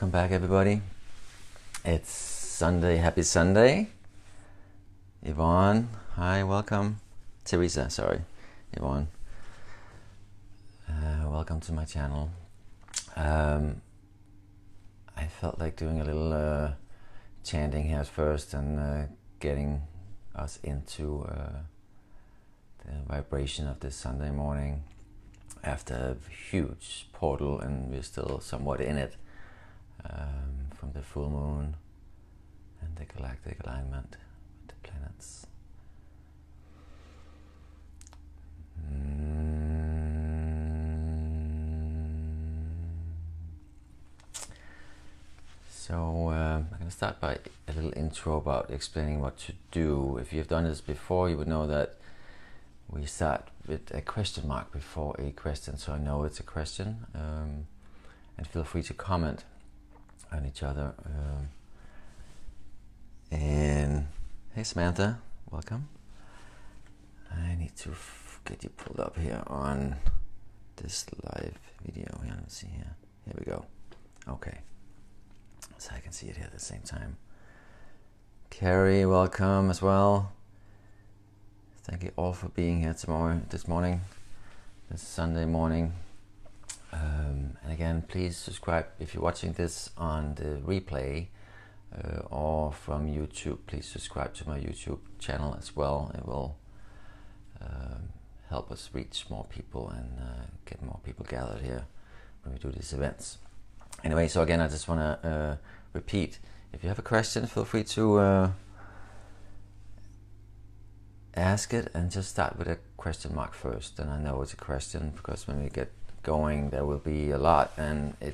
Welcome back, everybody. It's Sunday. Happy Sunday. Yvonne, hi, welcome. Teresa, sorry, Yvonne. Welcome to my channel. I felt like doing a little chanting here first and getting us into the vibration of this Sunday morning after a huge portal, and we're still somewhat in it. From the full moon and the galactic alignment with the planets. So I'm going to start by a little intro about explaining what to do. If you've done this before, you would know that we start with a question mark before a question, so I know it's a question, and feel free to comment on each other. And hey Samantha, welcome. I need to get you pulled up here on this live video. Yeah, let's see here. Here we go. Okay, so I can see it here at the same time. Carrie, welcome as well. Thank you all for being here this morning, this Sunday morning. And again, please subscribe if you're watching this on the replay or from YouTube. Please subscribe to my YouTube channel as well. It will help us reach more people and get more people gathered here when we do these events. Anyway, so again, I just want to repeat, if you have a question, feel free to ask it, and just start with a question mark first. And I know it's a question because when we get going there will be a lot, and a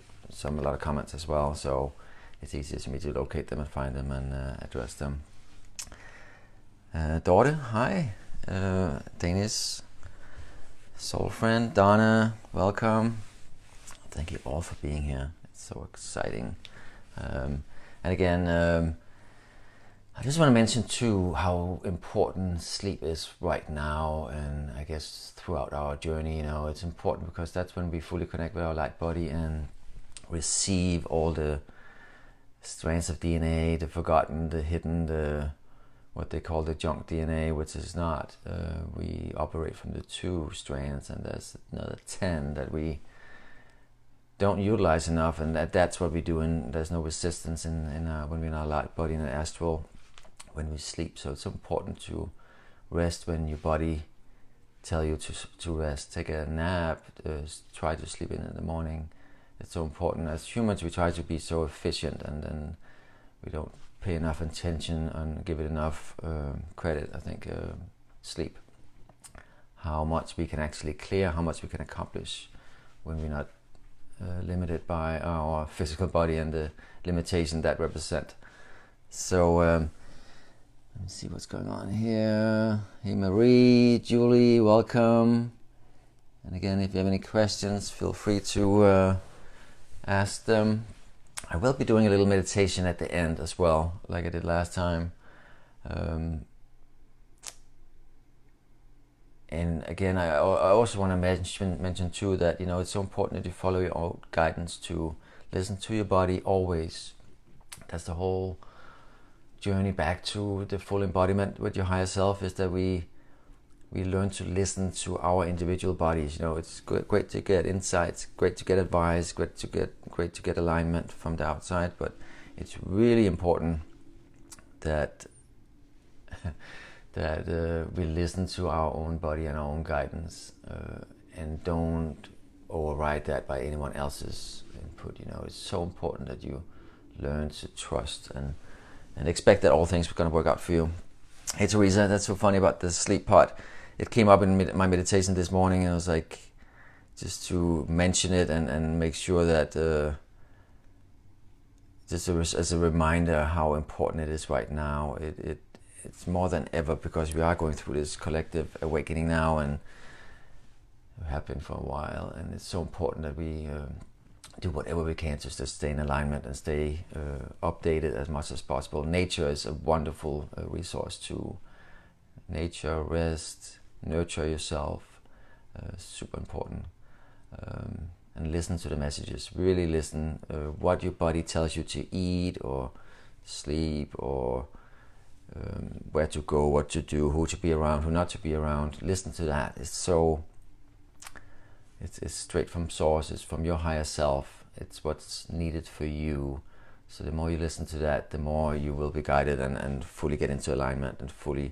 lot of comments as well, so it's easier for me to locate them and find them and address them. Dorte, hi. Danish soul friend Donna, welcome. Thank you all for being here. It's so exciting. And again, I just want to mention too how important sleep is right now, and I guess throughout our journey. It's important because that's when we fully connect with our light body and receive all the strands of DNA, the forgotten, the hidden, what they call the junk DNA, which is not. We operate from the 2 strands, and there's another 10 that we don't utilize enough, and that's what we do. And there's no resistance when we're in our light body in the astral when we sleep. So it's important to rest when your body tell you to rest. Take a nap, try to sleep in the morning. It's so important. As humans, we try to be so efficient, and then we don't pay enough attention and give it enough credit. I think sleep, how much we can actually clear, how much we can accomplish when we're not limited by our physical body and the limitation that represent. So let me see what's going on here. Hey Marie, Julie, welcome. And again, if you have any questions, feel free to ask them. I will be doing a little meditation at the end as well, like I did last time. And again, I also want to mention too that it's so important that you follow your own guidance, to listen to your body always. That's the whole journey back to the full embodiment with your higher self, is that we learn to listen to our individual bodies. It's great to get insights, great to get advice, great to get alignment from the outside, but it's really important that we listen to our own body and our own guidance, and don't override that by anyone else's input. It's so important that you learn to trust and expect that all things are going to work out for you. Hey Teresa, that's so funny about the sleep part. It came up in my meditation this morning, and I was like, just to mention it and make sure that just as a reminder how important it is right now. It's more than ever, because we are going through this collective awakening now, and it happened for a while, and it's so important that we do whatever we can to just stay in alignment and stay updated as much as possible. Nature is a wonderful resource too. Nature, rest, nurture yourself, super important. and listen to the messages. Really listen what your body tells you to eat or sleep, or where to go, what to do, who to be around, who not to be around. Listen to that. It's straight from source. It's from your higher self. It's what's needed for you. So the more you listen to that, the more you will be guided and fully get into alignment and fully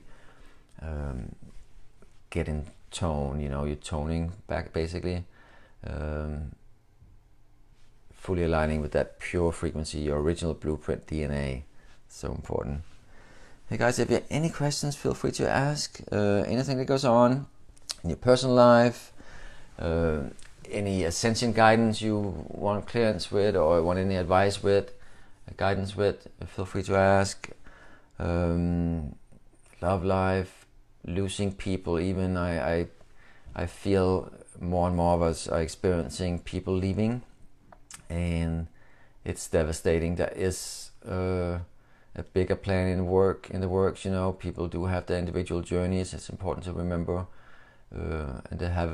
get in tone. You're toning back, basically. Fully aligning with that pure frequency, your original blueprint DNA. So important. Hey guys, if you have any questions, feel free to ask. Anything that goes on in your personal life, any ascension guidance you want clearance with, or want any advice with, guidance with, feel free to ask. Love life, losing people, even I feel more and more of us are experiencing people leaving, and it's devastating. That is a bigger plan in the works. People do have their individual journeys. It's important to remember, and to have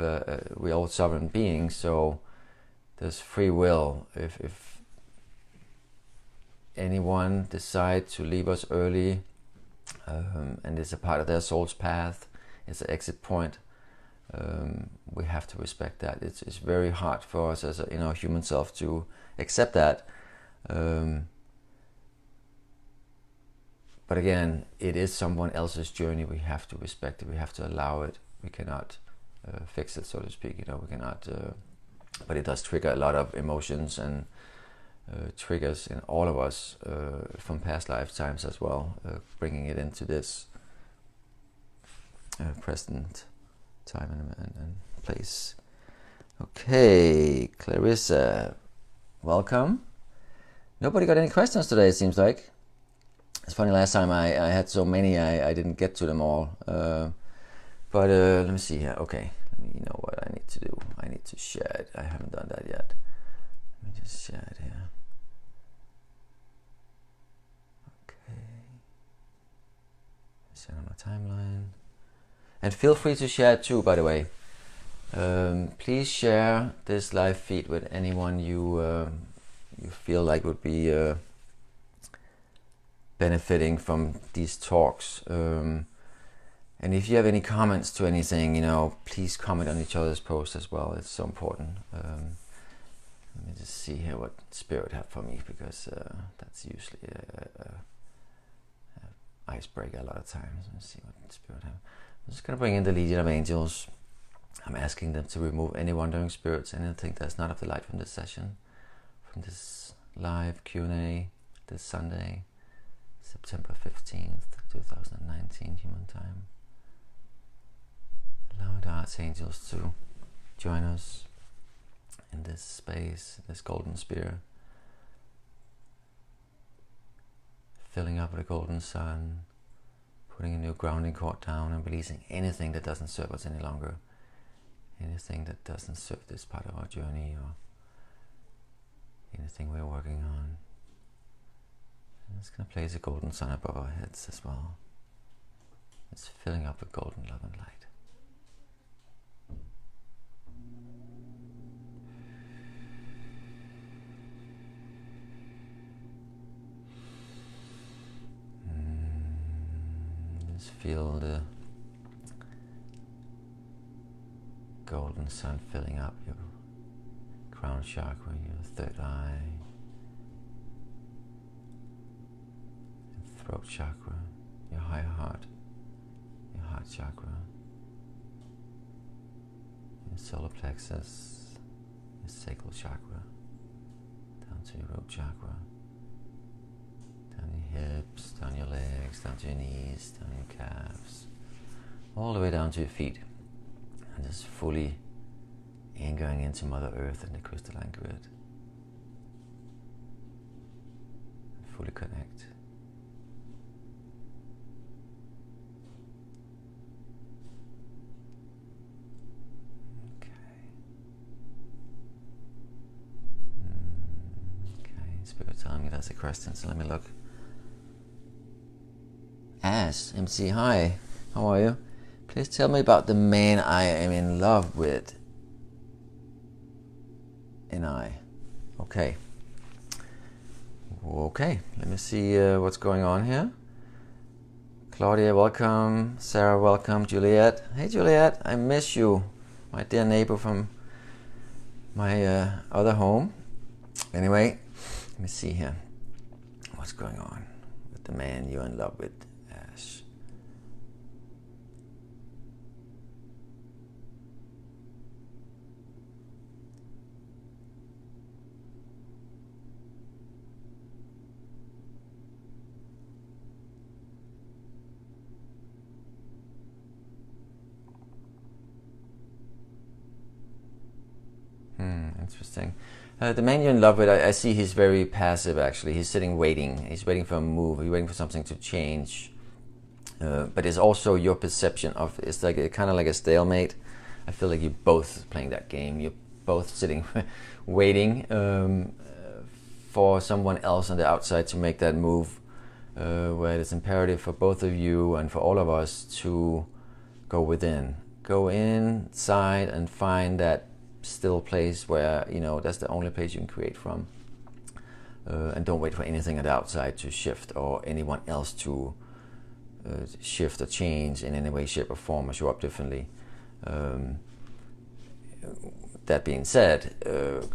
we're all sovereign beings, so there's free will. If anyone decide to leave us early, and it's a part of their soul's path, it's an exit point, we have to respect that. It's very hard for us as a human self to accept that, but again, it is someone else's journey. We have to respect it. We have to allow it. We cannot fix it, so to speak. We cannot, but it does trigger a lot of emotions and triggers in all of us from past lifetimes as well, bringing it into this present time and place. Okay, Clarissa, welcome. Nobody got any questions today, it seems like. It's funny, last time I had so many, I didn't get to them all. But let me see here. Okay, you know what I need to do. I need to share it. I haven't done that yet. Let me just share it here. Okay. Share on my timeline. And feel free to share it too, by the way. Please share this live feed with anyone you feel like would be benefiting from these talks. And if you have any comments to anything, please comment on each other's posts as well. It's so important. Let me just see here what Spirit have for me, because that's usually a icebreaker a lot of times. Let's see what Spirit have. I'm just going to bring in the Legion of Angels. I'm asking them to remove any wandering spirits, anything that's not of the light from this session, from this live Q&A this Sunday, September 15th, 2019, human time. Allow the Archangels to join us in this space, this golden sphere, filling up with the golden sun, putting a new grounding cord down and releasing anything that doesn't serve us any longer, anything that doesn't serve this part of our journey or anything we're working on. I'm just going to place a golden sun above our heads as well. It's filling up with golden love and light. Just feel the golden sun filling up your crown chakra, your third eye, throat chakra, your higher heart, your heart chakra, your solar plexus, your sacral chakra, down to your root chakra, down your hips, down your legs, down to your knees, down your calves, all the way down to your feet, and just fully going into Mother Earth and the crystalline grid. Fully connect. Spirit telling me that's a question, so let me look. Ash, MC, hi, how are you? Please tell me about the man I am in love with. N-I. Okay. Okay, let me see what's going on here. Claudia, welcome. Sarah, welcome. Juliet. Hey, Juliet, I miss you. My dear neighbor from my other home. Anyway, let me see here. What's going on with the man you're in love with, Ash? Interesting. The man you're in love with, I see he's very passive actually. He's sitting waiting. He's waiting for a move. He's waiting for something to change. But it's also your perception of, it's like kind of like a stalemate. I feel like you're both playing that game. You're both sitting waiting for someone else on the outside to make that move, where it's imperative for both of you and for all of us to go within. Go inside and find that still place where, you know, that's the only place you can create from. And don't wait for anything on the outside to shift or anyone else to shift or change in any way, shape or form or show up differently. That being said,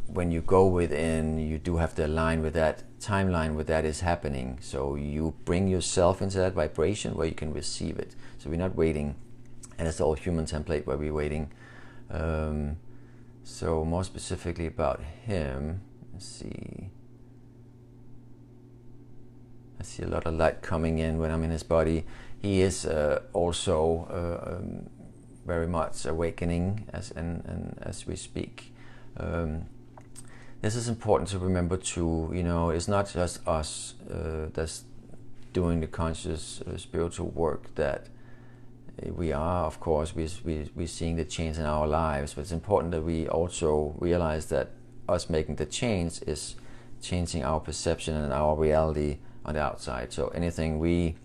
when you go within, you do have to align with that timeline where that is happening. So you bring yourself into that vibration where you can receive it. So we're not waiting, and it's the old human template where we're waiting. So more specifically about him, let's see. I see a lot of light coming in when I'm in his body. He is also very much awakening as we speak. This is important to remember too. You know, it's not just us that's doing the conscious spiritual work that we are. Of course, we're seeing the change in our lives, but it's important that we also realize that us making the change is changing our perception and our reality on the outside. So anything we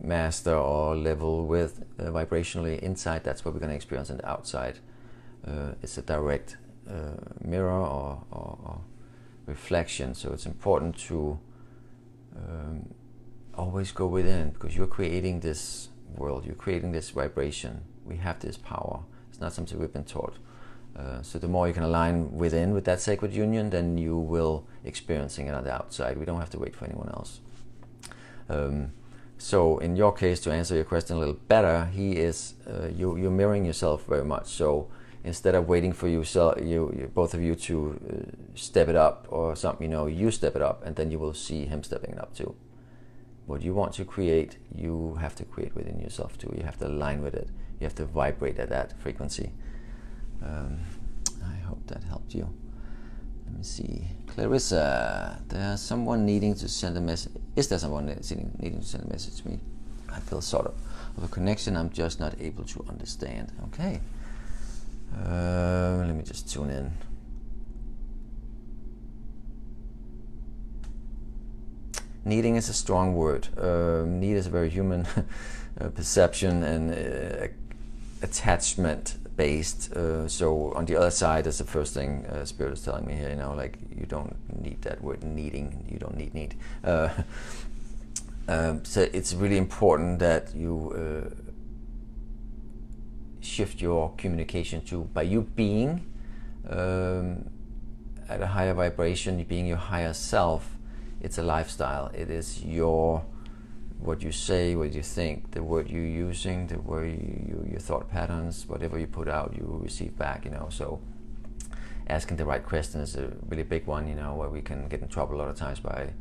master or level with vibrationally inside, that's what we're going to experience on the outside. It's a direct mirror or reflection. So it's important to always go within, because you're creating this world, you're creating this vibration. We have this power. It's not something we've been taught. So the more you can align within with that sacred union, then you will experiencing it on the outside. We don't have to wait for anyone else. So in your case, to answer your question a little better, he is you're mirroring yourself very much. So instead of waiting for you both of you to step it up or something, you know, you step it up, and then you will see him stepping it up too. What you want to create, you have to create within yourself too. You have to align with it. You have to vibrate at that frequency. I hope that helped you. Let me see. Clarissa, there's someone needing to send a message. Is there someone needing to send a message to me? I feel sort of a connection I'm just not able to understand. Okay. Let me just tune in. Needing is a strong word. Need is a very human perception and attachment based. So on the other side, that's the first thing Spirit is telling me here. You know, like, you don't need that word needing. You don't need. So it's really important that you shift your communication to, by you being at a higher vibration, being your higher self. It's a lifestyle. It is what you say, what you think, the word you're using, the way your thought patterns, whatever you put out, you receive back. You know, so asking the right question is a really big one. You know, where we can get in trouble a lot of times by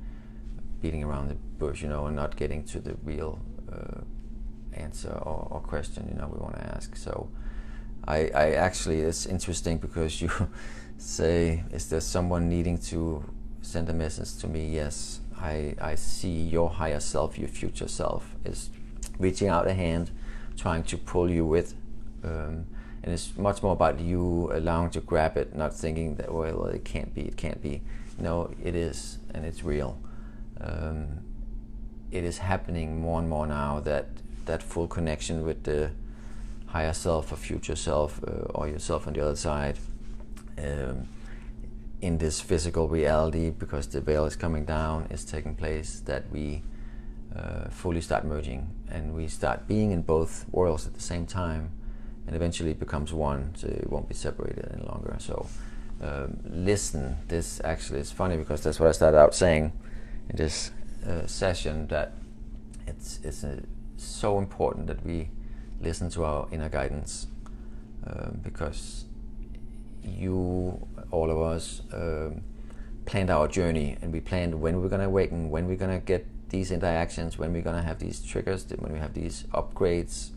beating around the bush. You know, and not getting to the real answer or question. You know, we want to ask. So I actually, it's interesting because you say, is there someone needing to send a message to me? Yes, I see your higher self, your future self is reaching out a hand, trying to pull you with, and it's much more about you allowing to grab it, not thinking that, well, it can't be. No, it is, and it's real. It is happening more and more now, that full connection with the higher self or future self, or yourself on the other side. um, in this physical reality, because the veil is coming down, is taking place, that we fully start merging and we start being in both worlds at the same time, and eventually it becomes one, so it won't be separated any longer. So listen. This actually is funny because that's what I started out saying in this session, that it's so important that we listen to our inner guidance, because all of us planned our journey, and we planned when we're going to awaken, when we're going to get these interactions, when we're going to have these triggers, when we have these upgrades,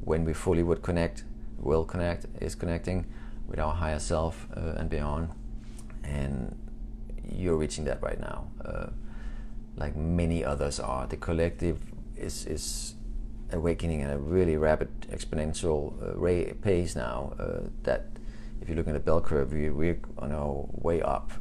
when we fully is connecting with our higher self and beyond. And you're reaching that right now, like many others are. The collective is awakening at a really rapid exponential pace now, that if you look at the bell curve, we're on our way up,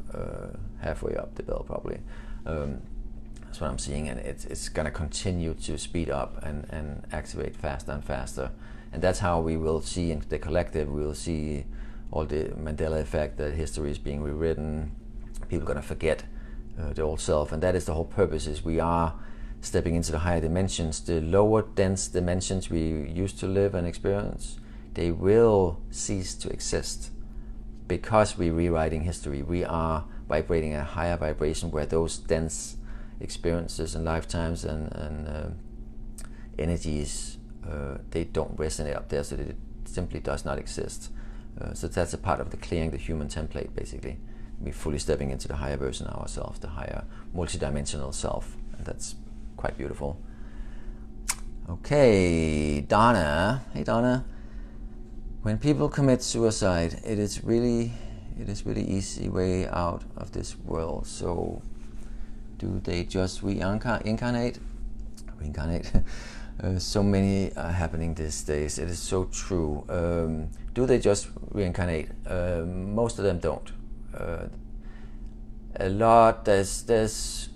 halfway up the bell probably. That's what I'm seeing, and it's going to continue to speed up and activate faster and faster. And that's how we will see in the collective, we will see all the Mandela effect, that history is being rewritten, people are going to forget the old self. And that is the whole purpose, is we are stepping into the higher dimensions. The lower dense dimensions we used to live and experience, they will cease to exist, because we're rewriting history. We are vibrating at a higher vibration, where those dense experiences and lifetimes and energies, they don't resonate up there, so it simply does not exist. So that's a part of the clearing the human template, basically. We're fully stepping into the higher version of ourselves, the higher multidimensional self, and that's quite beautiful. Okay, Donna. Hey, Donna. When people commit suicide, it is really easy way out of this world. So, do they just reincarnate? So many are happening these days. It is so true. Do they just reincarnate? Most of them don't. A lot. There's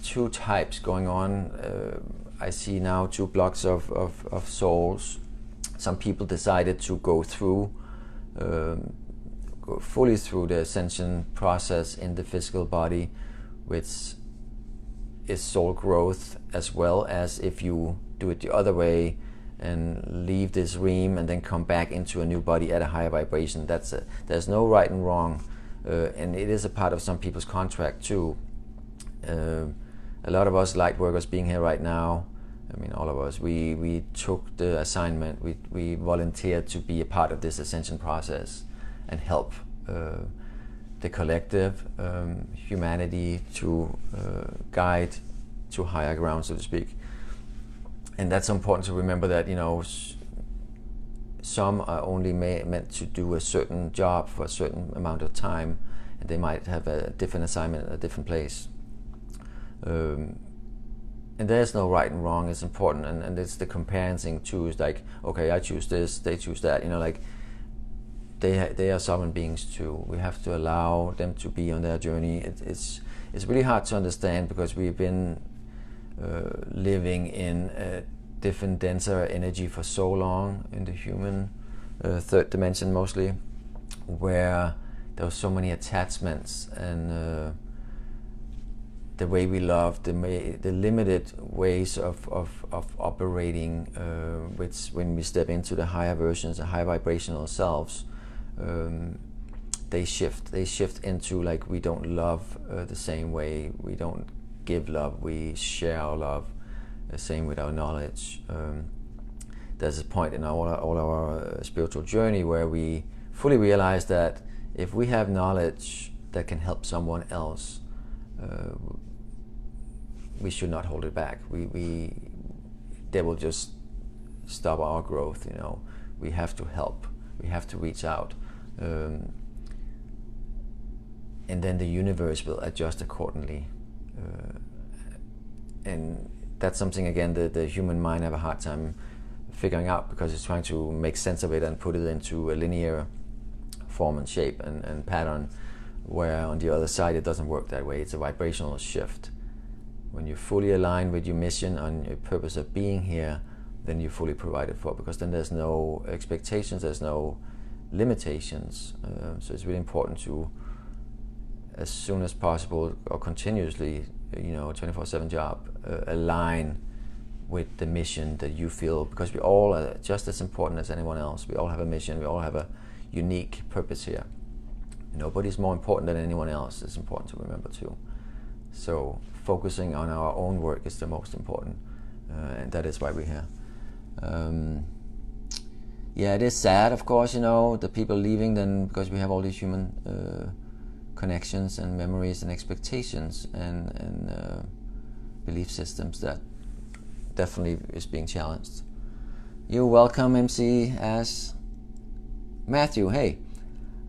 two types going on. I see now two blocks of souls. Some people decided to go fully through the ascension process in the physical body, which is soul growth, as well as if you do it the other way and leave this realm and then come back into a new body at a higher vibration. There's no right and wrong, and it is a part of some people's contract too. A lot of us light workers being here right now, I mean all of us, we took the assignment, we volunteered to be a part of this ascension process and help the collective, humanity, to guide to higher ground, so to speak. And that's important to remember, that some are only meant to do a certain job for a certain amount of time, and they might have a different assignment at a different place. And there's no right and wrong. It's important, and it's the comparing too. Is like, okay, I choose this, they choose that. Like they are sovereign beings too. We have to allow them to be on their journey. It's really hard to understand, because we've been living in a different, denser energy for so long in the human third dimension mostly, where there were so many attachments, and the way we love, the limited ways of operating, which when we step into the higher versions, the high vibrational selves, they shift into, like, we don't love the same way, we don't give love, we share our love, the same with our knowledge. There's a point in all our spiritual journey where we fully realize that if we have knowledge that can help someone else, we should not hold it back. They will just stop our growth. We have to help. We have to reach out, and then the universe will adjust accordingly. And that's something, again, the human mind have a hard time figuring out, because it's trying to make sense of it and put it into a linear form and shape and pattern, where on the other side it doesn't work that way. It's a vibrational shift. When you're fully aligned with your mission and your purpose of being here, then you're fully provided for, because then there's no expectations, there's no limitations. So it's really important to, as soon as possible or continuously, 24/7 job, align with the mission that you feel, because we all are just as important as anyone else. We all have a mission, we all have a unique purpose here. Nobody's more important than anyone else. It's important to remember too. So focusing on our own work is the most important, and that is why we're here. Yeah, it is sad, of course, the people leaving, then, because we have all these human connections and memories and expectations and belief systems that definitely is being challenged. You're welcome, MC Ash. Matthew, hey,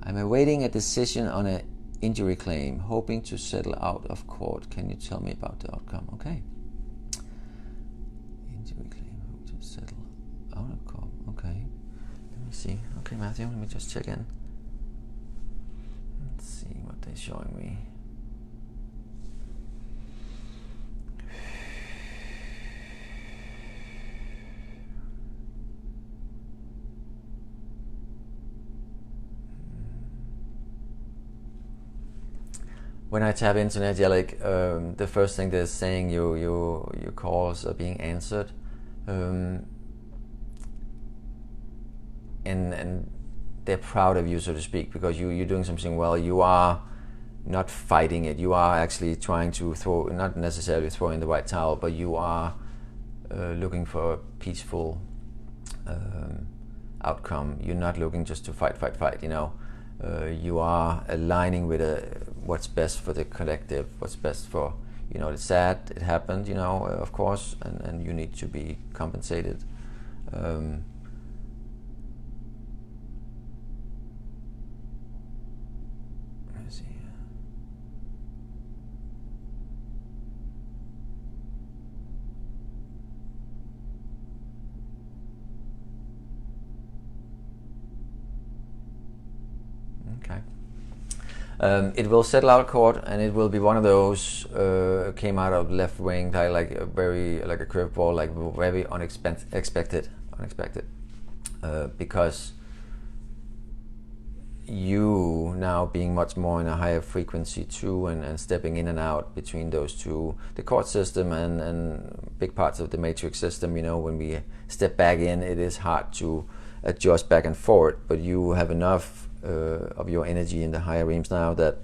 I'm awaiting a decision on an injury claim, hoping to settle out of court. Can you tell me about the outcome? Okay. Injury claim, hoping to settle out of court. Okay. Let me see. Okay, Matthew, let me just check in. Let's see what they're showing me. When I tap into an angelic, the first thing they're saying, your calls are being answered, and they're proud of you, so to speak, because you're doing something well. You are not fighting it. You are actually trying to not necessarily throw in the white towel, but you are looking for a peaceful outcome. You're not looking just to fight. You are aligning with what's best for the collective, what's best for, it's sad, it happened, of course, and you need to be compensated. Let's see. Okay. It will settle out of court, and it will be one of those came out of left wing, like a curveball, like very unexpected, because you now being much more in a higher frequency too, and stepping in and out between those two, the court system and big parts of the matrix system. When we step back in, it is hard to adjust back and forward, but you have enough of your energy in the higher realms now that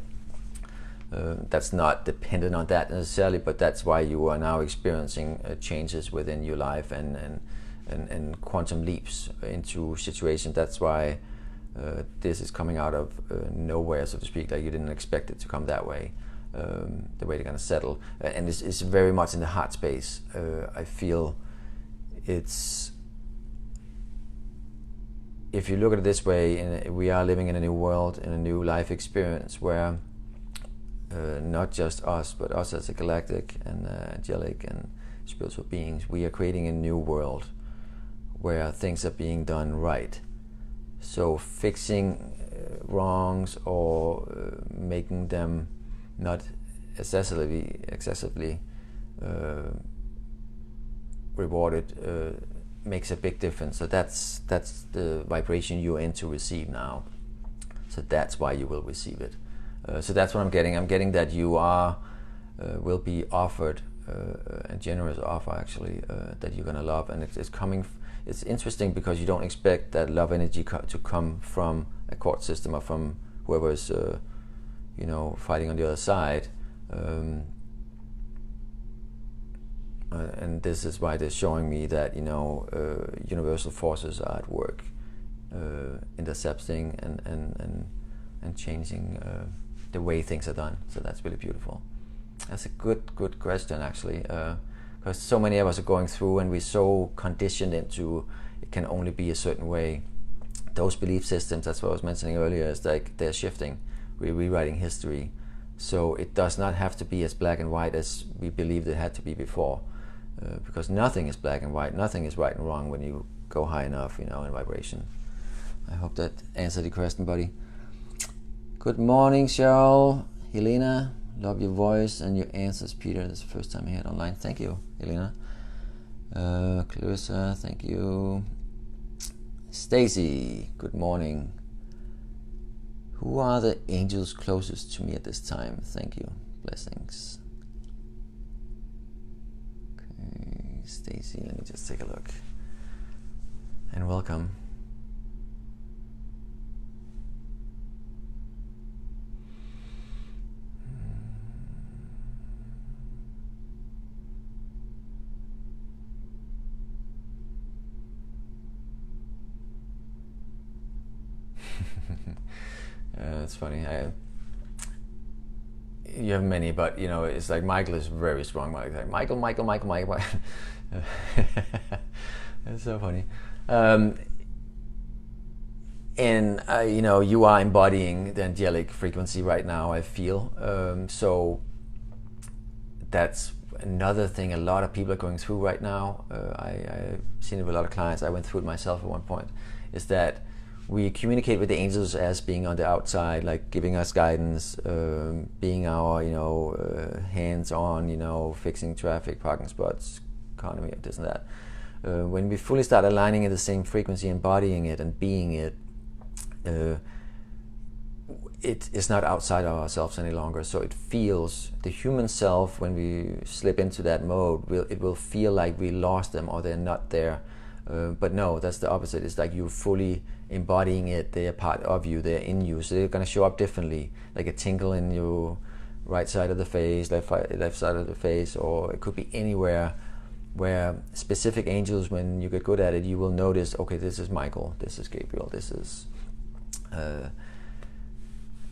that's not dependent on that necessarily, but that's why you are now experiencing changes within your life and quantum leaps into situations. That's why this is coming out of nowhere, so to speak. Like you didn't expect it to come that way, the way they're going to settle, and it's very much in the heart space. I feel it's, if you look at it this way, we are living in a new world, in a new life experience where not just us, but us as a galactic and angelic and spiritual beings, we are creating a new world where things are being done right. So fixing wrongs or making them not excessively rewarded makes a big difference. So that's the vibration you're in to receive now. So that's why you will receive it. So that's what I'm getting. I'm getting that you will be offered a generous offer, actually, that you're gonna love, and it's coming. It's interesting because you don't expect that love energy to come from a court system or from whoever is, fighting on the other side. And this is why they're showing me that universal forces are at work, intercepting and changing the way things are done. So that's really beautiful. That's a good question, actually, because so many of us are going through, and we're so conditioned into it can only be a certain way. Those belief systems, that's what I was mentioning earlier, is like they're shifting. We're rewriting history, so it does not have to be as black and white as we believed it had to be before. Because nothing is black and white, nothing is right and wrong when you go high enough, in vibration. I hope that answered the question, buddy. Good morning, Cheryl. Helena, love your voice and your answers, Peter. This is the first time I had online. Thank you, Helena. Clarissa, thank you. Stacy, good morning. Who are the angels closest to me at this time? Thank you. Blessings. Okay, Stacy, let me just take a look. And welcome. It's funny. You have many, but you know, it's like Michael is very strong. Like Michael. It's so funny. And you know, you are embodying the angelic frequency right now, I feel. So that's another thing a lot of people are going through right now. I've seen it with a lot of clients. I went through it myself at one point. Is that we communicate with the angels as being on the outside, like giving us guidance, being our, you know, hands-on, you know, fixing traffic, parking spots, economy, this and that. When we fully start aligning at the same frequency, embodying it and being it, it is not outside of ourselves any longer. So it feels, the human self, when we slip into that mode, it will feel like we lost them or they're not there. But no, that's the opposite. It's like you're fully embodying it. They're part of you. They're in you. So they're going to show up differently, like a tingle in your right side of the face, left side of the face, or it could be anywhere where specific angels, when you get good at it, you will notice, okay, this is Michael, this is Gabriel, this is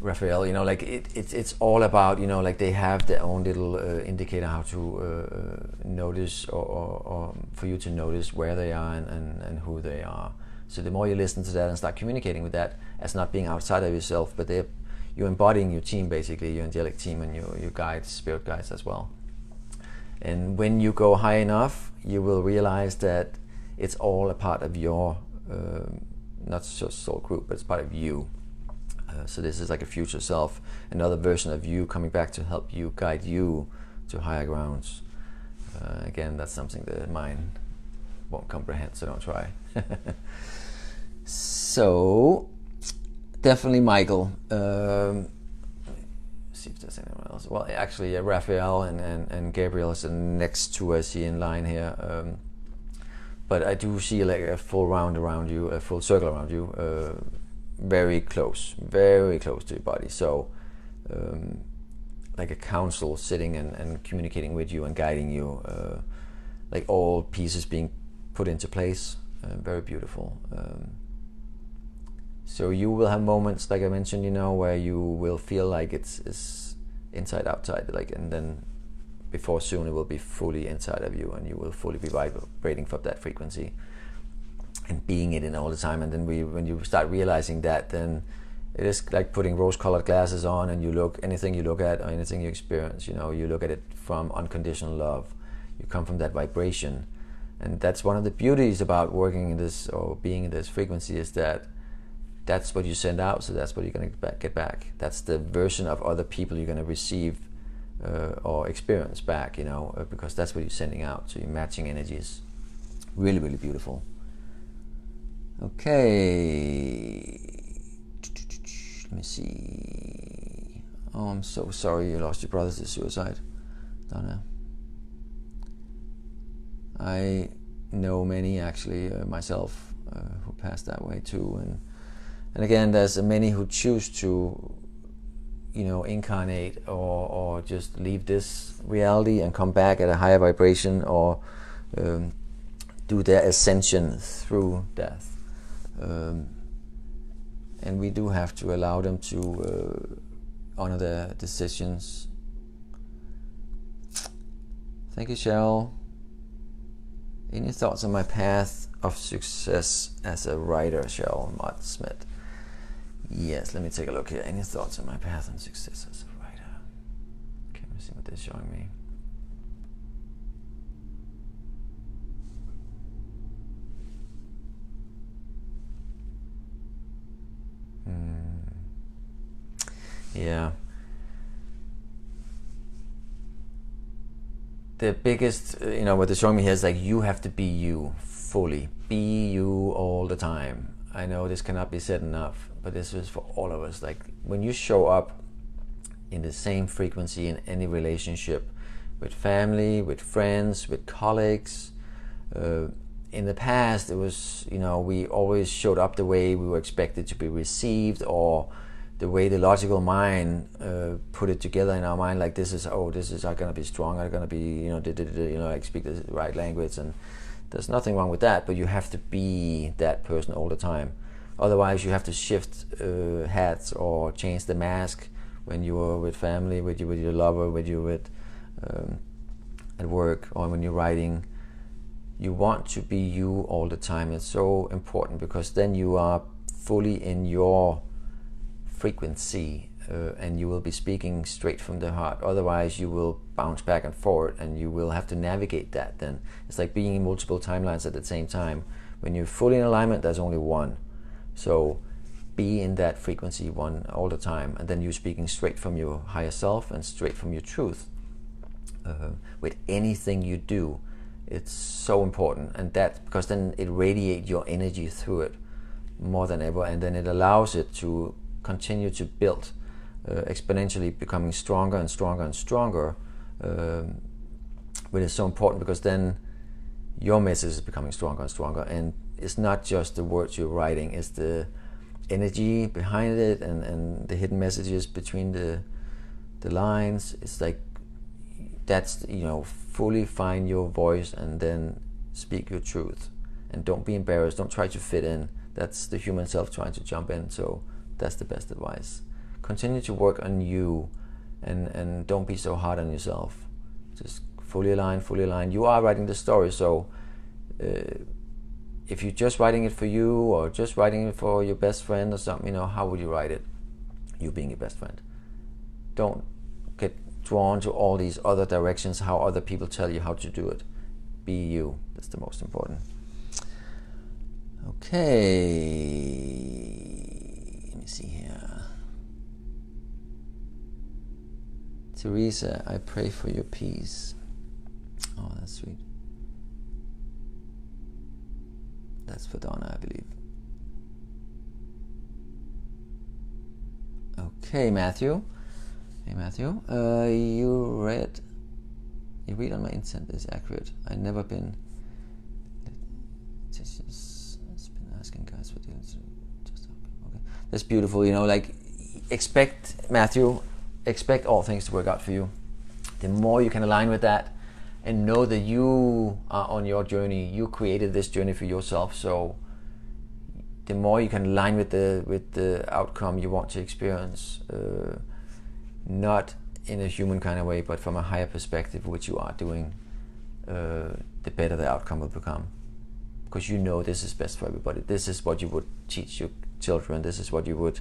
Raphael, you know, like it's all about, you know, like they have their own little indicator how to notice or for you to notice where they are and who they are. So the more you listen to that and start communicating with that as not being outside of yourself, but you're embodying your team, basically, your angelic team and your guides, spirit guides as well. And when you go high enough, you will realize that it's all a part of your, not just soul group, but it's part of you. So this is like a future self, another version of you coming back to help you, guide you to higher grounds. Again, that's something the mind won't comprehend, so don't try. So, definitely Michael. See if there's anyone else. Well, actually, Raphael and Gabriel is next to us here in line here. But I do see like a full round around you, a full circle around you. Very close to your body. So, like a council sitting and communicating with you and guiding you, like all pieces being put into place. Very beautiful. So you will have moments, like I mentioned, you know, where you will feel like it's inside, outside, like, and then before soon it will be fully inside of you, and you will fully be vibrating from that frequency and being it in all the time. And then when you start realizing that, then it is like putting rose-colored glasses on, and anything you look at or anything you experience, you know, you look at it from unconditional love. You come from that vibration, and that's one of the beauties about working in this or being in this frequency, is that that's what you send out, so that's what you're going to get back. That's the version of other people you're going to receive or experience back, you know, because that's what you're sending out. So you're matching energies. Really, really beautiful. Okay. Let me see. Oh, I'm so sorry you lost your brother to suicide, Donna. I know many, actually, myself, who passed that way too. And again, there's many who choose to, you know, incarnate or just leave this reality and come back at a higher vibration, or do their ascension through death. And we do have to allow them to honor their decisions. Thank you, Cheryl. Any thoughts on my path of success as a writer, Cheryl Mott Smith? Yes, let me take a look here. Any thoughts on my path and success as a writer? Okay, let me see what they're showing me. Yeah. The biggest, you know, what they're showing me here is like you have to be you fully. Be you all the time. I know this cannot be said enough, but this is for all of us. Like when you show up in the same frequency in any relationship, with family, with friends, with colleagues. In the past, it was, we always showed up the way we were expected to be received, or the way the logical mind put it together in our mind. Like this is I'm gonna be strong. I'm gonna be, like speak the right language, and there's nothing wrong with that. But you have to be that person all the time. Otherwise, you have to shift hats or change the mask when you are with family, with your lover, with at work, or when you're writing. You want to be you all the time. It's so important, because then you are fully in your frequency, and you will be speaking straight from the heart. Otherwise, you will bounce back and forth, and you will have to navigate that. Then it's like being in multiple timelines at the same time. When you're fully in alignment, there's only one. So be in that frequency one all the time, and then you're speaking straight from your higher self and straight from your truth. With anything you do, it's so important, and that because then it radiates your energy through it more than ever, and then it allows it to continue to build exponentially, becoming stronger and stronger and stronger, which is so important, because then your message is becoming stronger and stronger, and it's not just the words you're writing, it's the energy behind it, and the hidden messages between the lines. It's like that's, fully find your voice and then speak your truth, and don't be embarrassed. Don't try to fit in. That's the human self trying to jump in. So that's the best advice. Continue to work on you, and don't be so hard on yourself. Just fully aligned. You are writing the story, so if you're just writing it for you, or just writing it for your best friend or something, how would you write it? You being your best friend. Don't get drawn to all these other directions, how other people tell you how to do it. Be you. That's the most important. Okay, let me see here. Teresa, I pray for your peace. Oh, that's sweet. That's for Donna, I believe. Okay, Matthew. Hey Matthew, you read on my intent is accurate. I've never been. It's been asking guys for the answer. Okay, that's beautiful. Like expect all things to work out for you. The more you can align with that, and know that you are on your journey. You created this journey for yourself, so the more you can align with the outcome you want to experience. Not in a human kind of way, but from a higher perspective, which you are doing, the better the outcome will become. Because this is best for everybody. This is what you would teach your children. This is what you would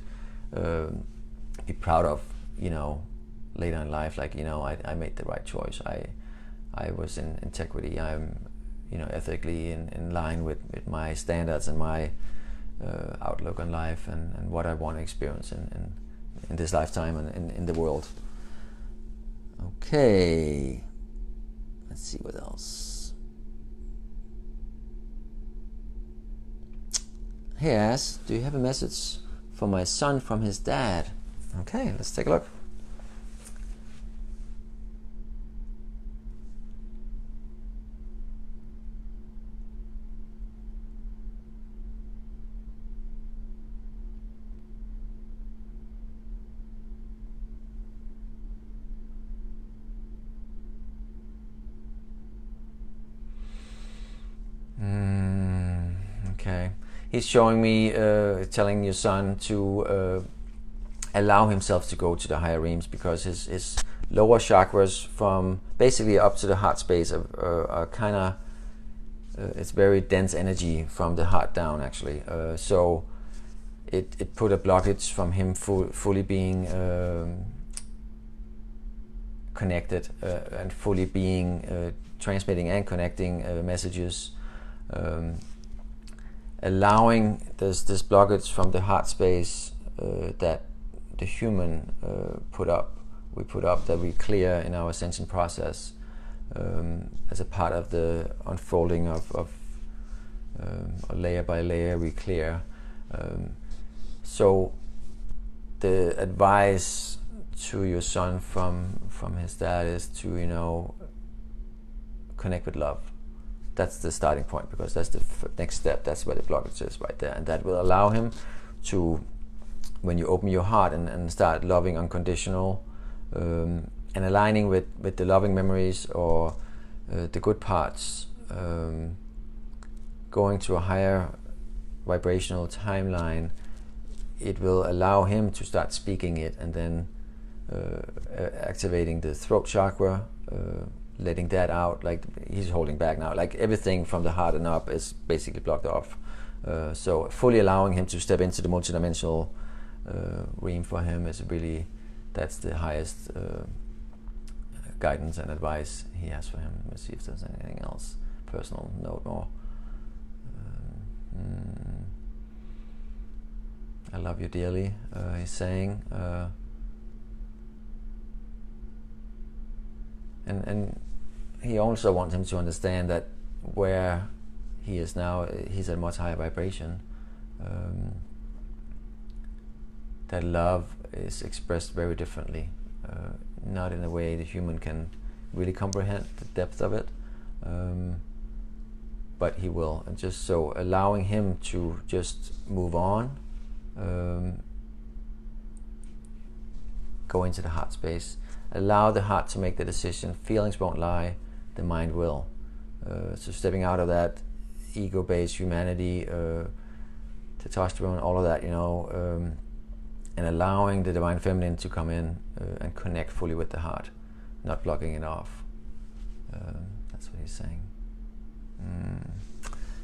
be proud of, later in life. Like, I made the right choice. I was in integrity. I'm, ethically in line with my standards and my outlook on life, and what I want to experience in this lifetime and in the world. Okay, let's see what else. Hey Ass, do you have a message for my son from his dad? Okay, let's take a look. Okay, he's showing me, telling your son to allow himself to go to the higher realms, because his lower chakras from basically up to the heart space are kind of, it's very dense energy from the heart down actually. So it put a blockage from him fully being connected and fully being transmitting and connecting messages. Allowing this blockage from the heart space that the human we put up, that we clear in our ascension process, as a part of the unfolding of layer by layer we clear. So the advice to your son from his dad is to connect with love. That's the starting point, because that's the next step. That's where the blockage is, right there, and that will allow him to, when you open your heart and start loving unconditional, and aligning with the loving memories or the good parts, going to a higher vibrational timeline, it will allow him to start speaking it, and then activating the throat chakra, letting that out. Like, he's holding back now, like everything from the heart and up is basically blocked off. So fully allowing him to step into the multidimensional realm for him is really, that's the highest guidance and advice he has for him. Let's see if there's anything else, personal note or I love you dearly, he's saying, and he also wants him to understand that where he is now, he's at a much higher vibration. That love is expressed very differently, not in a way the human can really comprehend the depth of it, but he will. And just so allowing him to just move on, go into the heart space, allow the heart to make the decision. Feelings won't lie, the mind will. So stepping out of that ego-based humanity, testosterone, all of that, and allowing the divine feminine to come in and connect fully with the heart, not blocking it off. That's what he's saying.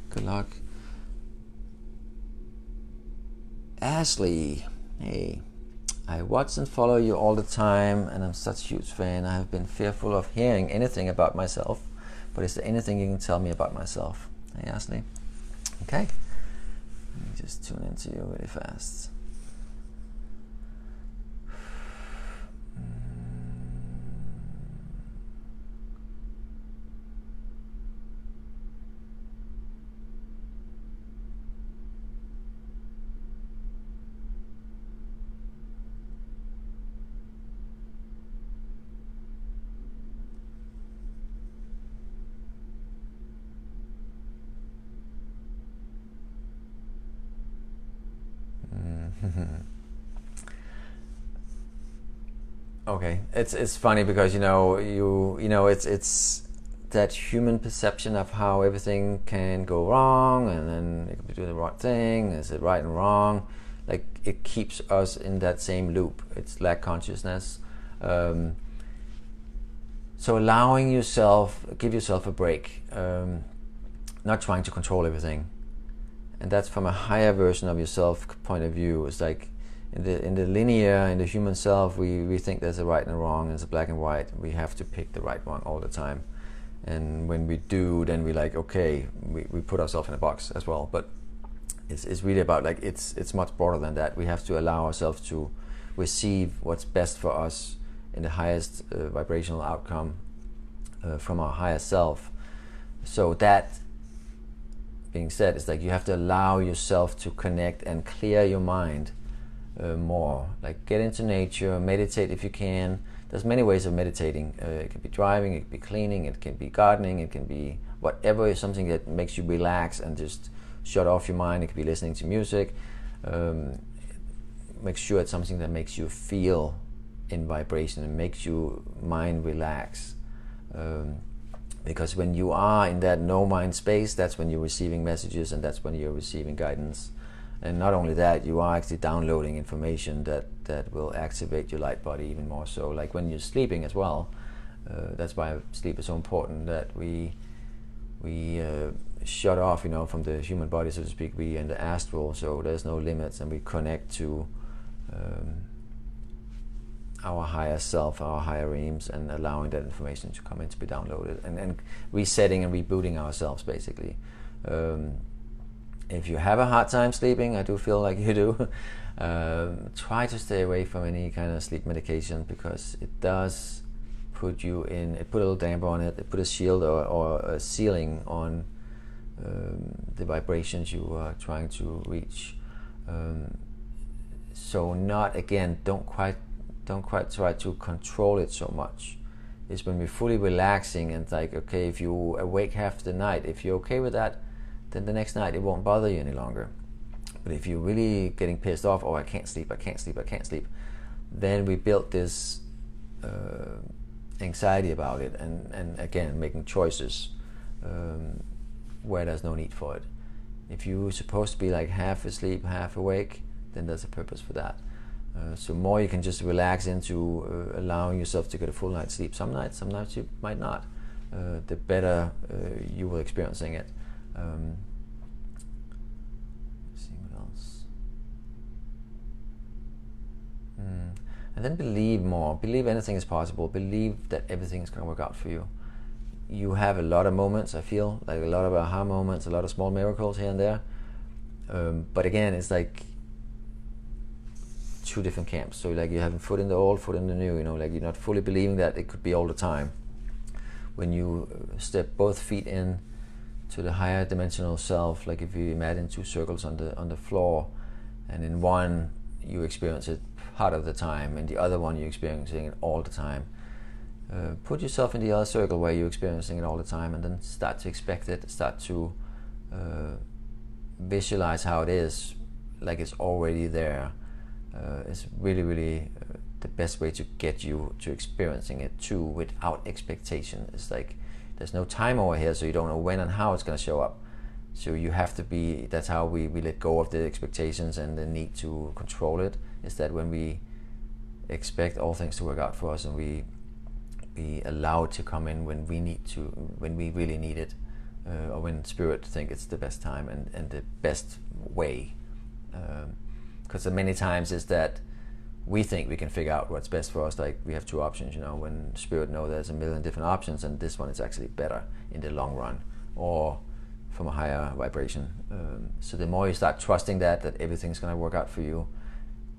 Good luck. Ashley, hey, I watch and follow you all the time, and I'm such a huge fan. I have been fearful of hearing anything about myself, but is there anything you can tell me about myself? Hey, Ashley. Okay. Let me just tune into you really fast. Okay, it's funny because it's that human perception of how everything can go wrong, and then it could be doing the wrong thing. Is it right and wrong? Like, it keeps us in that same loop. It's lack consciousness. So allowing yourself, give yourself a break, not trying to control everything, and that's from a higher version of yourself point of view. It's like in the linear, in the human self, we think there's a right and a wrong, there's a black and white. We have to pick the right one all the time, and when we do, then we like, okay, we put ourselves in a box as well. But it's really about, like, it's much broader than that. We have to allow ourselves to receive what's best for us in the highest vibrational outcome from our higher self. So that being said, it's like you have to allow yourself to connect and clear your mind more. Like, get into nature, meditate if you can. There's many ways of meditating. It could be driving, it could be cleaning, it can be gardening, it can be whatever is something that makes you relax and just shut off your mind. It could be listening to music. Make sure it's something that makes you feel in vibration and makes your mind relax. Because when you are in that no mind space, that's when you're receiving messages, and that's when you're receiving guidance. And not only that, you are actually downloading information that will activate your light body even more so. Like when you're sleeping as well. That's why sleep is so important, that we shut off, from the human body, so to speak. We in the astral, so there's no limits, and we connect to our higher self, our higher realms, and allowing that information to come in, to be downloaded, and resetting and rebooting ourselves, basically. If you have a hard time sleeping, I do feel like you do, try to stay away from any kind of sleep medication, because it does put you in, it put a little damper on it, it put a shield or a ceiling on the vibrations you are trying to reach. So not, again, don't quite try to control it so much. It's when we're fully relaxing and like, okay, if you awake half the night, if you're okay with that, then the next night it won't bother you any longer. But if you're really getting pissed off, oh, I can't sleep, then we built this anxiety about it, and again, making choices where there's no need for it. If you're supposed to be like half asleep, half awake, then there's a purpose for that. So more you can just relax into allowing yourself to get a full night's sleep. Some nights you might not. The better you will experiencing it. Let's see what else. And then believe more. Believe anything is possible. Believe that everything is going to work out for you. You have a lot of moments, I feel, like a lot of aha moments, a lot of small miracles here and there. But again, it's like two different camps. So like you have a foot in the old, foot in the new, like you're not fully believing that it could be all the time. When you step both feet in to the higher dimensional self, like if you imagine two circles on the floor, and in one you experience it part of the time, and the other one you're experiencing it all the time. Put yourself in the other circle where you're experiencing it all the time, and then start to expect it, start to visualize how it is, like it's already there. It's really the best way to get you to experiencing it too, without expectation. It's like there's no time over here, so you don't know when and how it's going to show up. So you have to be, that's how we let go of the expectations and the need to control it, is that when we expect all things to work out for us, and we allow it to come in when we need to, when we really need it, or when spirit think it's the best time and the best way. Because many times is that we think we can figure out what's best for us, like we have two options, when spirit know there's a million different options, and this one is actually better in the long run, or from a higher vibration. So the more you start trusting that everything's going to work out for you,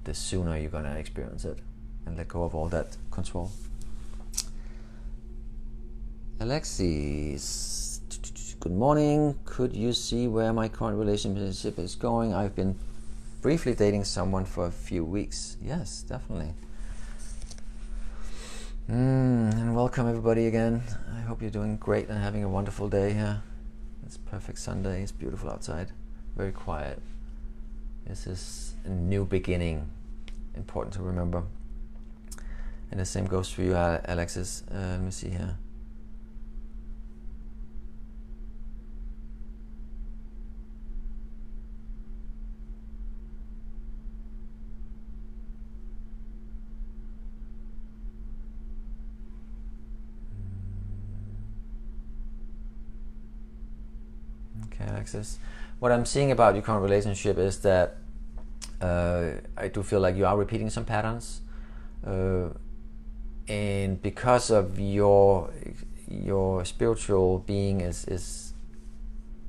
the sooner you're going to experience it and let go of all that control. Alexis, good morning. Could you see where my current relationship is going? I've been briefly dating someone for a few weeks. Yes, definitely. And welcome everybody again. I hope you're doing great and having a wonderful day here. It's perfect Sunday. It's beautiful outside. Very quiet. This is a new beginning. Important to remember. And the same goes for you, Alexis. Let me see here. Okay, Alexis. What I'm seeing about your current relationship is that I do feel like you are repeating some patterns, and because of your spiritual being is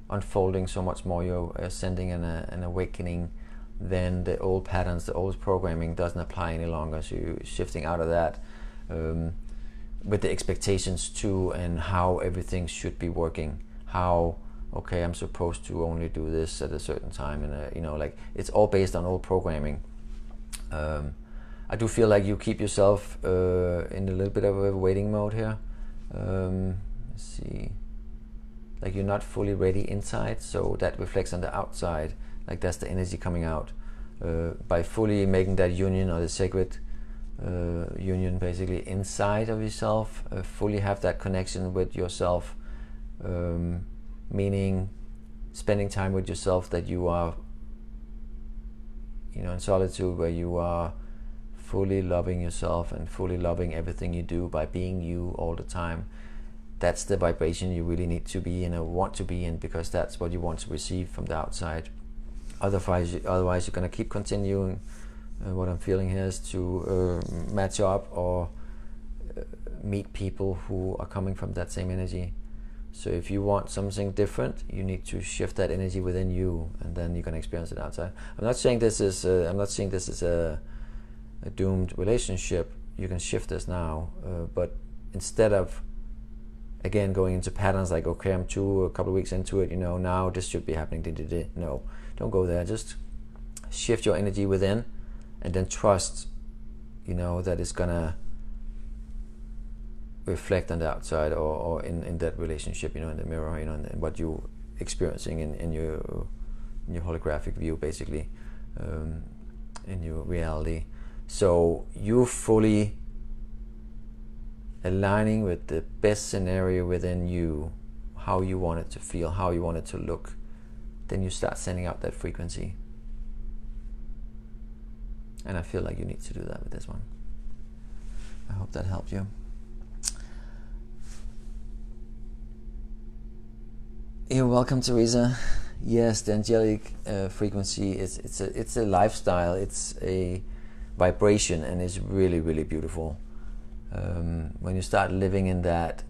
unfolding so much more, you're ascending and awakening, then the old patterns, the old programming doesn't apply any longer. So you're shifting out of that with the expectations too, and how everything should be working. How, okay, I'm supposed to only do this at a certain time, and like it's all based on old programming. I do feel like you keep yourself in a little bit of a waiting mode here. Let's see, like you're not fully ready inside, so that reflects on the outside. Like that's the energy coming out. By fully making that union, or the sacred union, basically inside of yourself, fully have that connection with yourself. Meaning spending time with yourself, that you are in solitude, where you are fully loving yourself and fully loving everything you do by being you all the time. That's the vibration you really need to be in, or want to be in, because that's what you want to receive from the outside. Otherwise you're going to keep continuing. What I'm feeling here is to match up or meet people who are coming from that same energy. So if you want something different, you need to shift that energy within you, and then you're going to experience it outside. I'm not saying this is a doomed relationship. You can shift this now, but instead of again going into patterns like, okay, I'm a couple of weeks into it, now this should be happening. No, don't go there. Just shift your energy within, and then trust, that it's gonna reflect on the outside, or in that relationship, in the mirror, and what you're experiencing in your holographic view, basically, in your reality. So you're fully aligning with the best scenario within you, how you want it to feel, how you want it to look. Then you start sending out that frequency. And I feel like you need to do that with this one. I hope that helped you. You're welcome, Teresa. Yes, the angelic frequency it's a lifestyle. It's a vibration, and it's really, really beautiful. When you start living in that,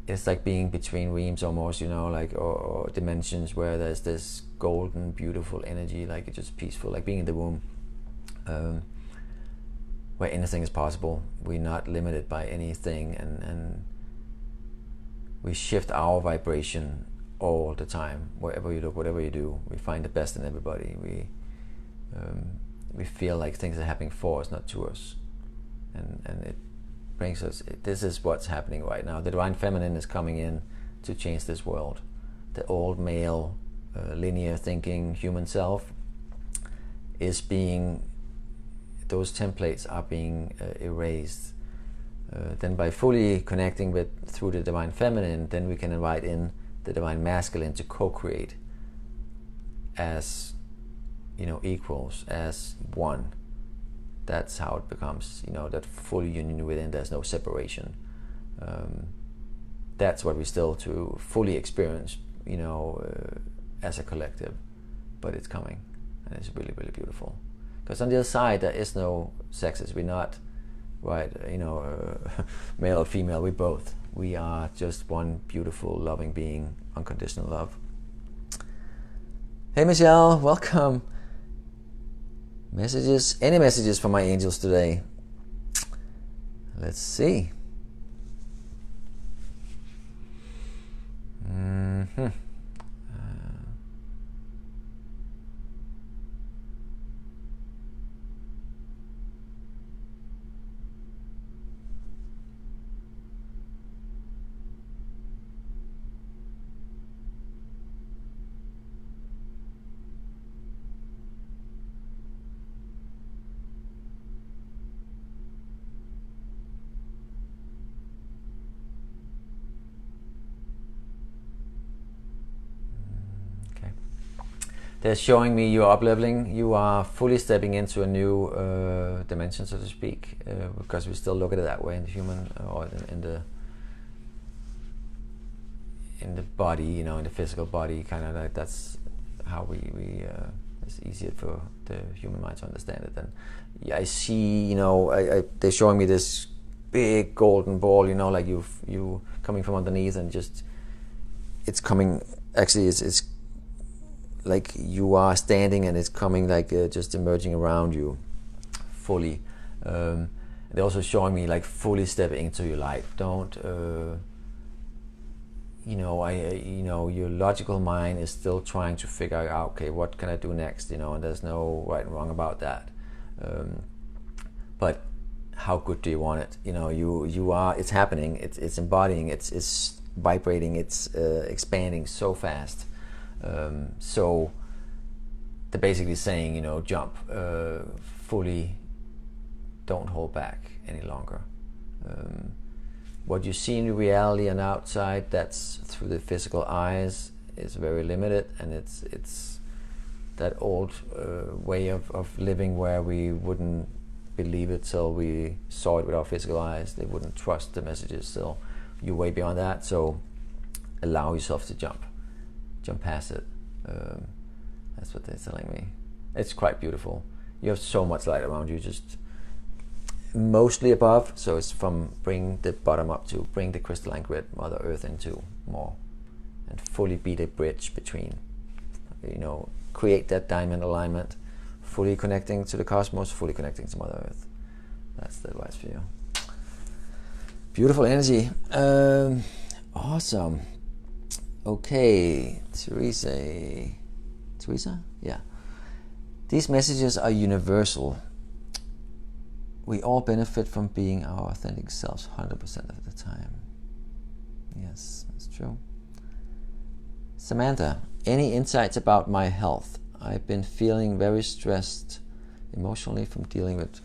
it's like being between realms almost, or dimensions where there's this golden, beautiful energy, like it's just peaceful, like being in the womb, where anything is possible. We're not limited by anything, and we shift our vibration all the time. Wherever you look, whatever you do, we find the best in everybody. We feel like things are happening for us, not to us, and it brings us. This is what's happening right now. The divine feminine is coming in to change this world. The old male, linear thinking human self is being. Those templates are being erased. Then by fully connecting through the divine feminine, then we can invite in the divine masculine to co-create as equals, as one. That's how it becomes, that full union within. There's no separation. That's what we still to fully experience, as a collective. But it's coming, and it's really, really beautiful. Because on the other side, there is no sexes. We're not, right, male or female. We both. We are just one beautiful, loving being, unconditional love. Hey, Michelle, welcome. Messages, any messages from my angels today? Let's see. They're showing me you're up-leveling. You are fully stepping into a new dimension, so to speak, because we still look at it that way in the human, or in the body, in the physical body, kind of like that's how we it's easier for the human mind to understand it. And I see, they're showing me this big golden ball, like you coming from underneath, and just it's coming. Actually, it's like you are standing, and it's coming like just emerging around you fully. They're also showing me like fully stepping into your light. Don't your logical mind is still trying to figure out, okay, what can I do next, and there's no right and wrong about that, but how good do you want it? You are, it's happening, it's embodying, it's vibrating, it's expanding so fast. So they're basically saying, jump, fully, don't hold back any longer. What you see in reality and outside, that's through the physical eyes, is very limited, and it's that old way of living where we wouldn't believe it till we saw it with our physical eyes. They wouldn't trust the messages, so you're way beyond that. So allow yourself to jump past it. That's what they're telling me. It's quite beautiful. You have so much light around you, just mostly above, so it's from bring the bottom up to bring the crystalline grid, Mother Earth, into more, and fully be the bridge between, create that diamond alignment, fully connecting to the cosmos, fully connecting to Mother Earth. That's the advice for you. Beautiful energy. Awesome. Okay, Teresa? Yeah. These messages are universal. We all benefit from being our authentic selves 100% of the time. Yes, that's true. Samantha, any insights about my health? I've been feeling very stressed emotionally from dealing with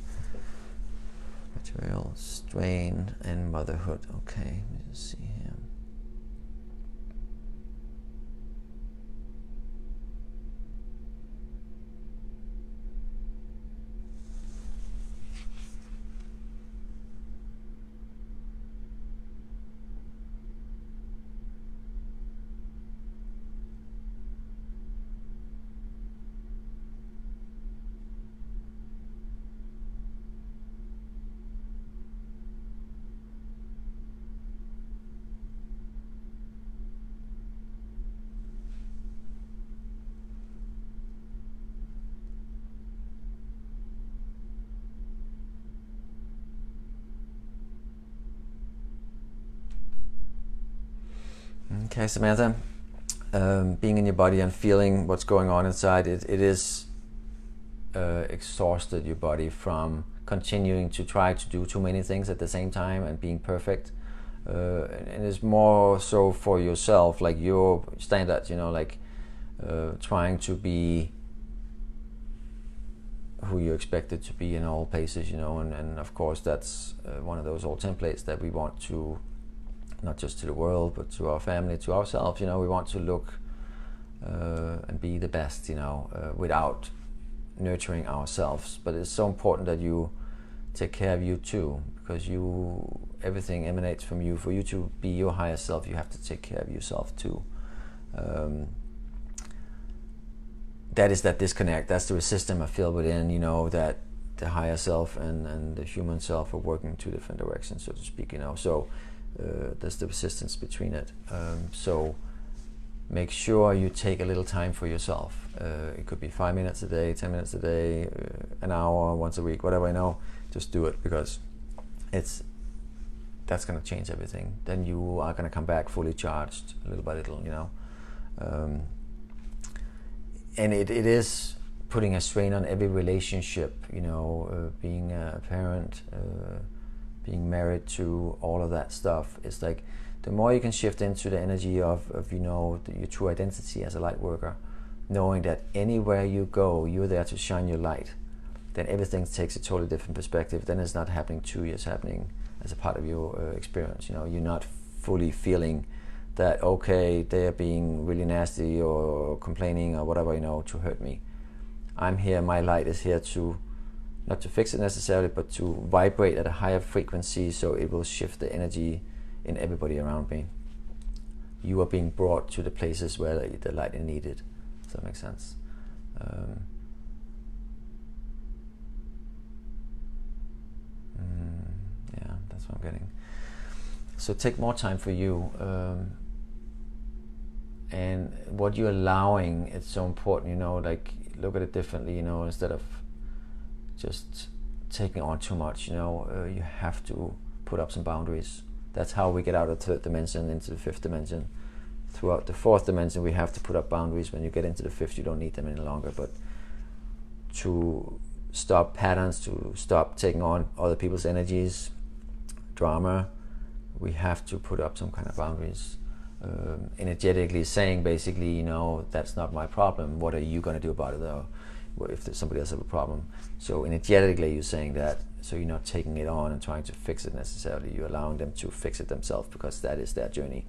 material strain and motherhood. Okay, let me just see here. Okay, Samantha, being in your body and feeling what's going on inside, it is exhausted your body from continuing to try to do too many things at the same time and being perfect. And it's more so for yourself, like your standards, like trying to be who you expected to be in all places, and of course that's one of those old templates that we want to, not just to the world, but to our family, to ourselves, we want to look and be the best, without nurturing ourselves. But it's so important that you take care of you too, because everything emanates from you. For you to be your higher self, you have to take care of yourself too. That is that disconnect. That's the resistance I feel within, that the higher self and the human self are working two different directions, so to speak, so there's the resistance between it. So make sure you take a little time for yourself. It could be 5 minutes a day, 10 minutes a day, an hour, once a week, whatever, just do it, because that's going to change everything. Then you are going to come back fully charged, little by little, and it is putting a strain on every relationship, being a parent, being married to, all of that stuff. It's like the more you can shift into the energy of your true identity as a light worker, knowing that anywhere you go, you're there to shine your light, then everything takes a totally different perspective. Then it's not happening to you, it's happening as a part of your experience. You're not fully feeling that, okay, they're being really nasty or complaining or whatever, to hurt me. I'm here, my light is here to, not to fix it necessarily, but to vibrate at a higher frequency, so it will shift the energy in everybody around me. You are being brought to the places where the light is needed. Does that make sense? Yeah, that's what I'm getting. So take more time for you. And what you're allowing, it's so important, look at it differently, instead of just taking on too much, you have to put up some boundaries. That's how we get out of the third dimension into the fifth dimension. Throughout the fourth dimension, we have to put up boundaries. When you get into the fifth, you don't need them any longer. But to stop patterns, to stop taking on other people's energies, drama, we have to put up some kind of boundaries. Energetically saying, basically, that's not my problem. What are you going to do about it, though? If there's somebody else have a problem? So energetically, you're saying that. So you're not taking it on and trying to fix it necessarily. You're allowing them to fix it themselves, because that is their journey.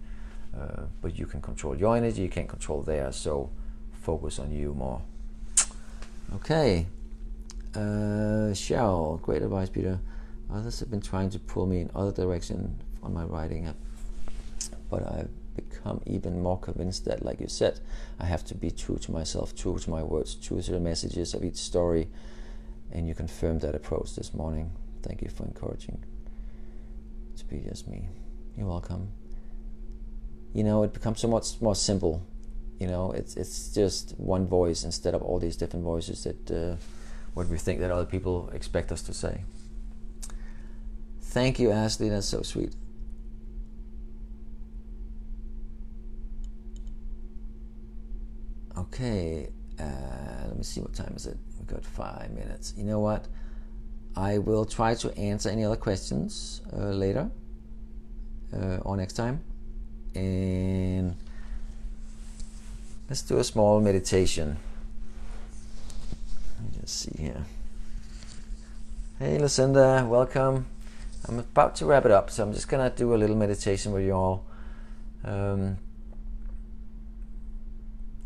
But you can control your energy. You can't control theirs. So focus on you more. Okay. Cheryl, great advice, Peter. Others have been trying to pull me in other direction on my writing app, but I've become even more convinced that, like you said, I have to be true to myself, true to my words, true to the messages of each story. And you confirmed that approach this morning. Thank you for encouraging to be just me. You're welcome. It becomes so much more simple. It's just one voice instead of all these different voices that what we think that other people expect us to say. Thank you, Ashley. That's so sweet. Okay, let me see, what time is it? We've got 5 minutes. You know what? I will try to answer any other questions later or next time. And let's do a small meditation. Let me just see here. Hey Lucinda, welcome. I'm about to wrap it up, so I'm just gonna do a little meditation with you all.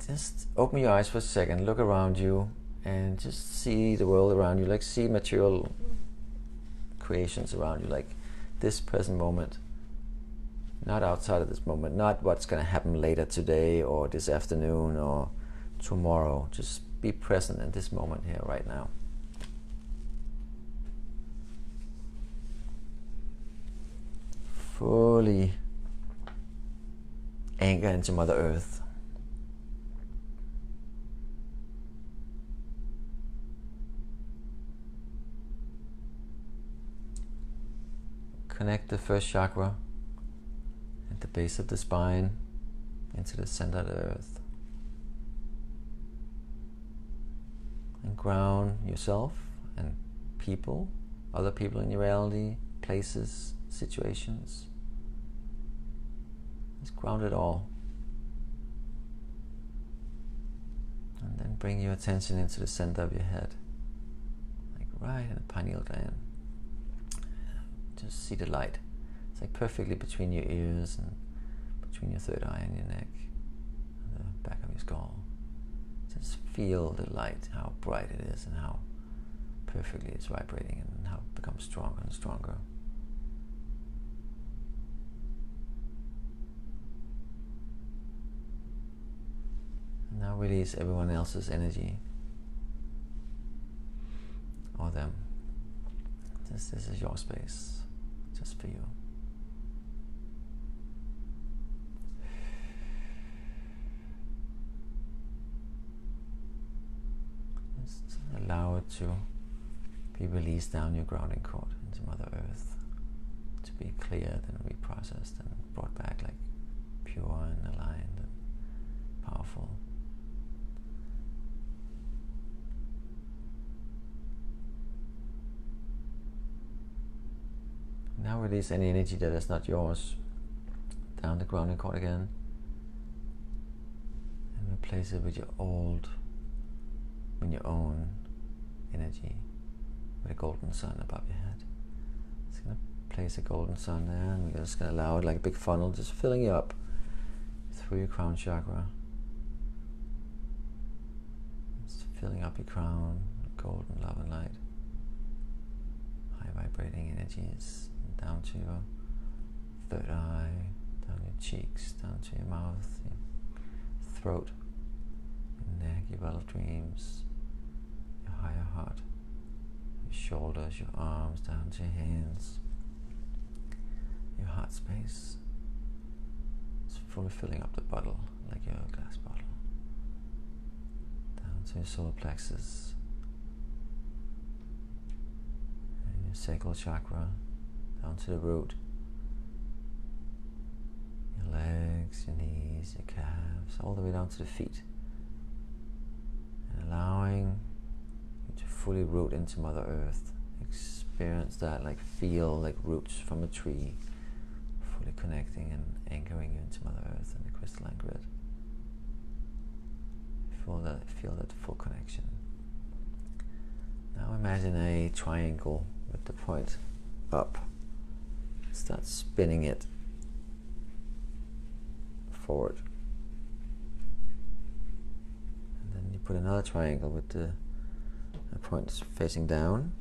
Just open your eyes for a second, look around you, and just see the world around you. Like, see material creations around you, like this present moment, not outside of this moment, not what's going to happen later today or this afternoon or tomorrow. Just be present in this moment here right now. Fully anchor into Mother Earth. Connect the first chakra at the base of the spine into the center of the earth. And ground yourself and people, other people in your reality, places, situations. Just ground it all. And then bring your attention into the center of your head, like right in the pineal gland. Just see the light. It's like perfectly between your ears and between your third eye and your neck and the back of your skull. Just feel the light, how bright it is and how perfectly it's vibrating and how it becomes stronger and stronger. And now release everyone else's energy or them. This is your space. Just for you. Just allow it to be released down your grounding cord into Mother Earth, to be cleared and reprocessed and brought back like pure and aligned and powerful. Now release any energy that is not yours down the grounding cord again, and replace it with your own energy, with a golden sun above your head. Just gonna place a golden sun there, and we're just gonna allow it like a big funnel, just filling you up through your crown chakra. Just filling up your crown with golden love and light, high vibrating energies. Down to your third eye, down your cheeks, down to your mouth, your throat, your neck, your well of dreams, your higher heart, your shoulders, your arms, down to your hands, your heart space. It's fully filling up the bottle, like your glass bottle. Down to your solar plexus, and your sacral chakra, down to the root, your legs, your knees, your calves, all the way down to the feet, and allowing you to fully root into Mother Earth. Experience that, like feel like roots from a tree, fully connecting and anchoring you into Mother Earth and the crystalline grid. Feel that full connection. Now imagine a triangle with the point up. Start spinning it forward, and then you put another triangle with the points facing down,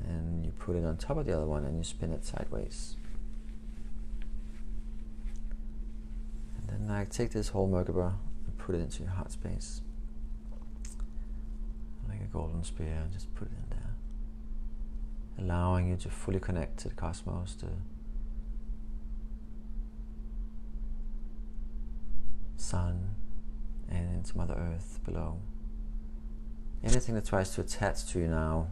and you put it on top of the other one and you spin it sideways. And then I take this whole Merkaba and put it into your heart space like a golden spear, and just put it in there, allowing you to fully connect to the cosmos, to sun, and into Mother Earth below. Anything that tries to attach to you now,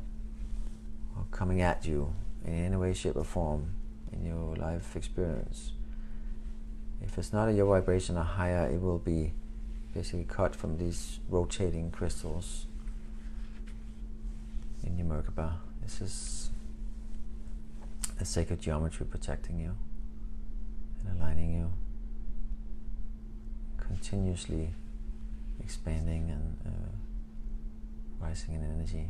or coming at you in any way, shape or form in your life experience, if it's not at your vibration or higher, it will be basically cut from these rotating crystals in your Merkaba. This is the sacred geometry protecting you and aligning you, continuously expanding and rising in energy,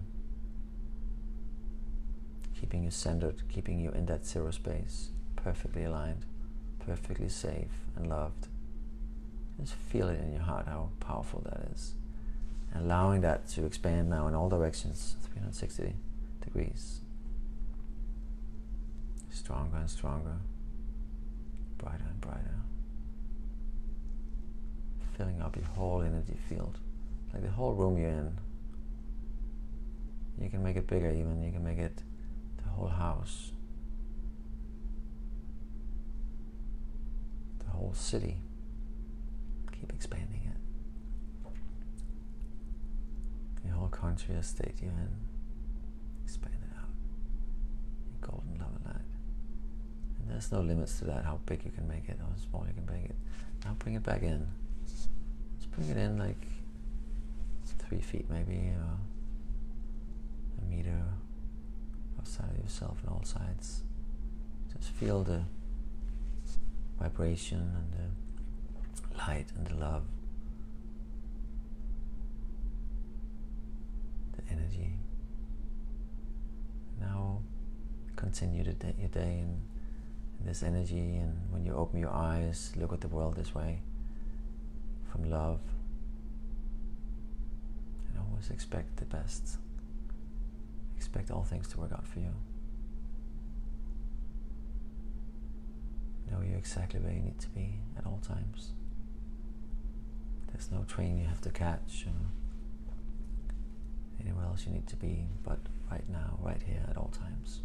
keeping you centered, keeping you in that zero space, perfectly aligned, perfectly safe and loved. Just feel it in your heart how powerful that is. And allowing that to expand now in all directions, 360 degrees. Stronger and stronger, brighter and brighter. Filling up your whole energy field, like the whole room you're in. You can make it bigger even, you can make it the whole house, the whole city. Keep expanding it. Your whole country or state you're in, expand it out. Your golden love and light. And there's no limits to that, how big you can make it or how small you can make it. Now bring it back in. Just bring it in like 3 feet maybe, or a meter outside of yourself on all sides. Just feel the vibration and the light and the love, the energy. Now continue your day in this energy, and when you open your eyes, look at the world this way, from love, and always expect the best. Expect all things to work out for you. Know you're exactly where you need to be at all times. There's no train you have to catch or anywhere else you need to be, but right now, right here at all times.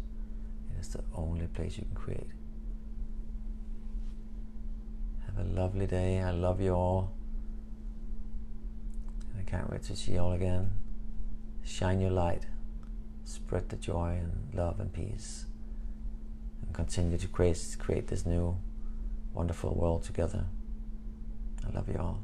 It is the only place you can create. Have a lovely day. I love you all. And I can't wait to see you all again. Shine your light. Spread the joy and love and peace. And continue to create this new, wonderful world together. I love you all.